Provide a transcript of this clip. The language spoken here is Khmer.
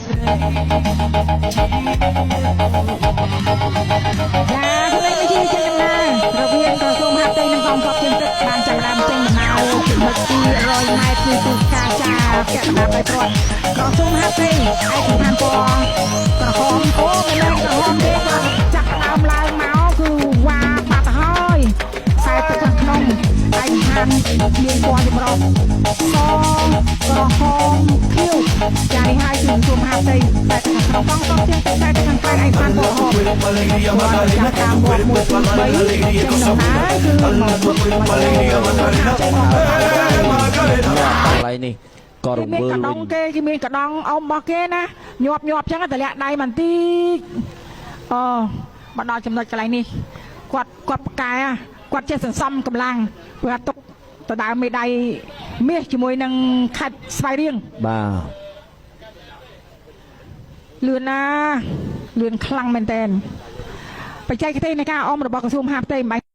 លេងជាចេញដំណើររវាងក្រសួងមហាផ្ទៃនិងកងទ័ពជើងទឹកបានចាប់ផ្ដើមចេញដំណើរចំណុច200ម៉ែត្រគឺទូការចាកណ្ដាលដោយព្រោះក្រសួងមហាផ្ទៃឯកសណ្ឋានពណ៌ក្រហមអូមិនមែនក្រហមទេគាត់ចាប់ផ្ដើមឡើងមកគឺវ៉ាបាត់ទៅហើយខ្សែទឹកខាងក្នុងឯកសណ្ឋានមានពណ៌ចម្រុះសក្រហមខៀវចានេះហើយគឺក្រសួងមហាផ្ទៃតែខាងក្នុងកងទ័ពជើងទឹកតែខាងក្រៅឯកសណ្ឋានពណ៌ហមចាំតាមមក1 2 3ចេញដំណើរគឺមក1 2 3ចេញមកកន្លែងនេះក៏រវើលវិញគេមានកដងអ៊ំរបស់គេណាញាប់ចឹងតែលាក់ដៃបន្តិចមកដល់ចំណុចកន្លែងនេះគាត់ប្រកែគាត់ចេះសន្សំកម្លាំងព្រោះទុកទៅដើមមេដៃមាសជាមួយនឹងខេត្តស្វាយរៀងបាទលឿនណាលឿនខ្លាំងមែនតើបច្ចេកទេសនៃការអមរបស់ក្រសួងមហាផ្ទៃមិន